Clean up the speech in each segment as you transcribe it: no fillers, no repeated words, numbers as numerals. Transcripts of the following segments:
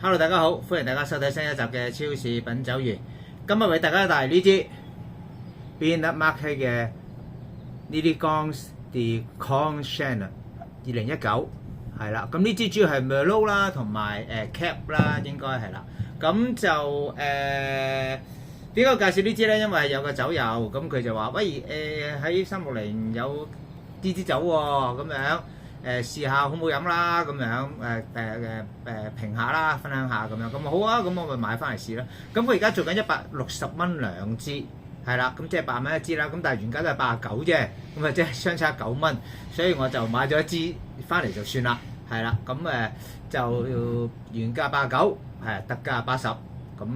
Hello，大家好，歡迎大家收睇新一集嘅超市品酒員。今日為大家帶嚟呢支 Pinot Marqués 嘅 Lilligans de Conchena 2019係啦。咁呢支主要係 Merlot 啦，同埋Cab 啦，應該係啦。咁就點解我介紹呢支咧？因為有個酒友咁佢就話：喂喺360有呢支酒喎，咁樣。試下好唔好飲啦，咁樣評下啦，分享下咁樣，咁好啊，咁我咪買翻嚟試啦。咁佢而家做緊160蚊兩支，係啦，咁即係80蚊一支啦。咁但係原價都係89啫，咁啊即係相差9蚊，所以我就買咗一支翻嚟就算啦，係啦。咁就原價89，係特價80，咁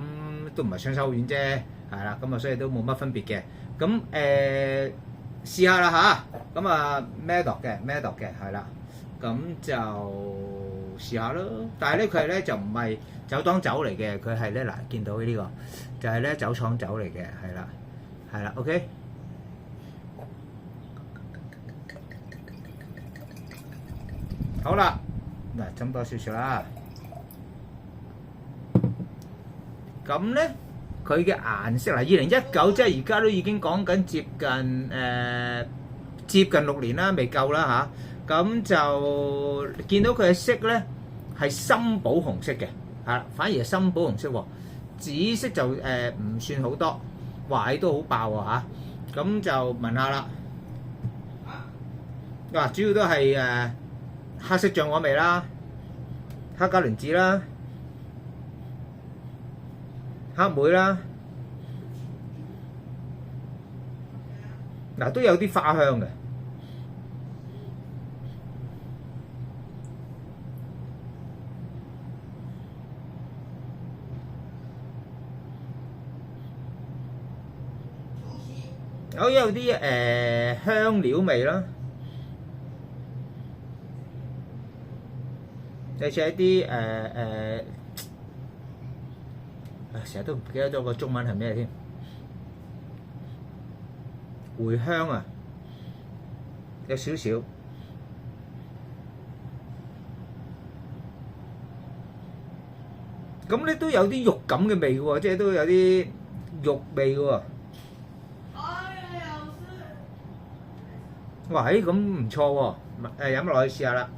都唔係相差好遠啫，係啦。咁啊所以都冇乜分別嘅。咁試下啦吓，咁啊 Medoc 嘅係啦，咁就試下咯。但係咧佢係咧就唔係酒莊酒嚟嘅，佢係咧嗱見到呢個就係咧酒廠酒嚟嘅，係啦 ，OK。好啦，嗱斟多少少啦，咁咧。佢嘅顏色嗱，2019即係而家都已經講緊接近6年啦，未夠啦嚇。咁就見到佢嘅色咧係深寶紅色嘅，係啦，反而係深寶紅色喎。紫色就唔算好多，哇！都好爆喎嚇。咁就聞下啦。嗱，主要都係黑色醬果味啦，黑加侖子啦。黑莓啦，嗱都有啲花香嘅，有啲香料味啦，類似一啲成日都唔記得咗個中文係咩添？茴香啊，有少少。咁咧都有啲肉感嘅味嘅喎，即係都有啲肉味嘅喎。哇！咁唔錯喎，飲落去試下啦。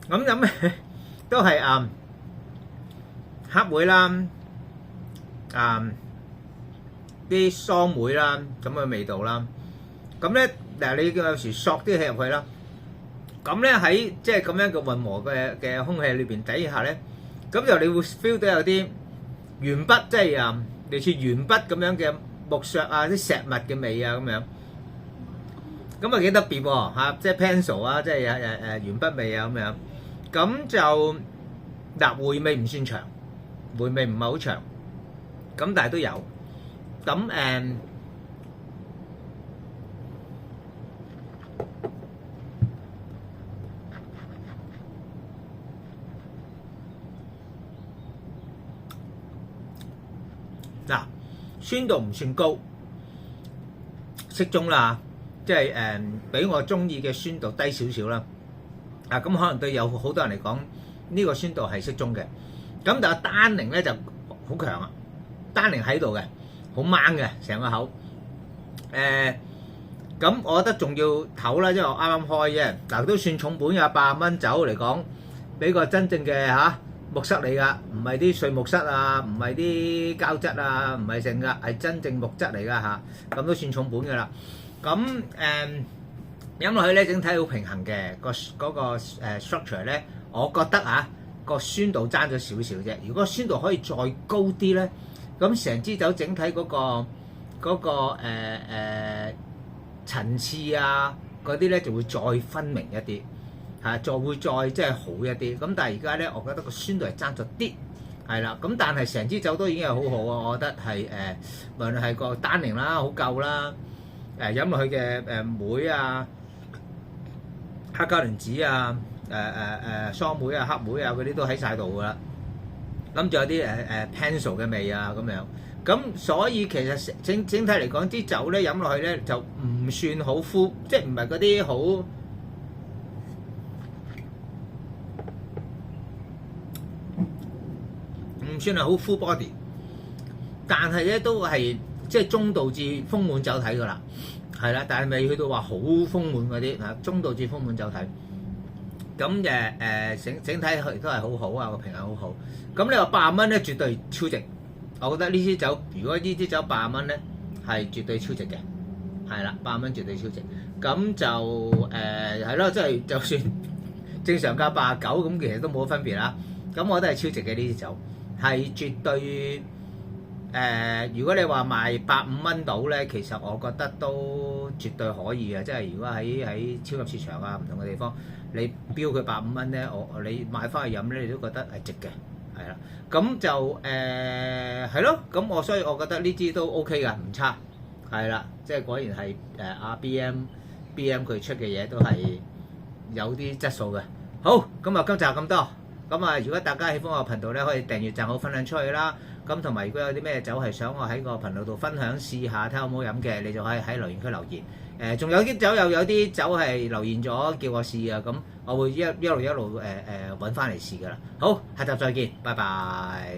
咁飲都係黑莓啦，啲桑梅啦咁嘅味道啦。咁咧嗱，你有時索啲氣入去啦。咁咧喺即係咁樣嘅混和嘅空氣裏邊底下咧，咁就你會 feel 到有啲鉛筆，即係類似鉛筆咁樣嘅木削啊，啲石墨嘅味啊咁樣。咁啊幾特別喎嚇，即係 pencil 啊，即係鉛筆味啊咁樣。咁就嗱，回味唔算長，回味唔係好長，咁但係都有。咁嗱，酸度唔算高，適中啦，即係比我中意嘅酸度低少少啦。咁可能對有好多人嚟講，呢個酸度係適中嘅。咁但係單寧咧就好強啊，單寧喺度嘅，好掹嘅成個口。咁我覺得仲要唞啦，因為我啱啱開啫。嗱都算重本嘅，80蚊酒嚟講，俾個真正嘅木塞嚟㗎，唔係啲碎木塞啊，唔係啲膠質啊，唔係剩㗎，係真正木質嚟㗎嚇。咁都算重本㗎啦。咁飲落去咧，整體好平衡嘅，嗰個structure 咧，我覺得個酸度爭咗少少啫。如果酸度可以再高啲咧，咁成支酒整體嗰個層次啊嗰啲咧就會再分明一啲，會再即係好一啲。咁但係而家咧，我覺得個酸度係爭咗啲，係啦。咁但係成支酒都已經係好好啊，我覺得係無論係個單寧啦，好夠啦，飲落去嘅梅啊〜黑加侖子啊、桑梅啊、黑莓啊嗰啲都喺晒度噶啦。咁仲有啲pencil 嘅味啊咁樣。咁所以其實整體嚟講，啲酒咧飲落去咧就唔算好 full，即係唔係嗰啲好唔算係好 full body，但係咧都係即係中度至豐滿酒體噶啦，係啦，但係未去到話好豐滿嗰啲，中度至豐滿酒體。咁整體都係好好啊，個評價好好。咁你話80蚊咧，絕對超值。我覺得呢支酒，如果呢支酒80蚊咧，係絕對超值嘅，係啦，80蚊絕對超值。咁就係咯，即係就算正常價89，咁其實都冇乜分別啦。咁我覺得係超值嘅呢支酒，係絕對如果你話賣85蚊到咧，其實我覺得都絕對可以嘅。即係如果喺超級市場啊唔同嘅地方，你標佢85蚊咧，你買翻去飲咧，你都覺得係值嘅。係啦，咁就係咯，咁所以我覺得呢支都 OK 噶，唔差，係啦，即係果然係阿 BM 佢出嘅嘢都係有啲質素嘅。好，咁啊今集咁多，咁啊如果大家喜歡我頻道咧，可以訂閱、讚好、分享出去啦。咁同埋如果有啲咩酒係想我喺個頻道度分享試下睇下好唔好飲嘅，你就可以喺留言區留言。仲有啲酒又有啲酒係留言咗叫我試啊，咁我會一路揾翻嚟試噶啦。好，下集再見，拜拜。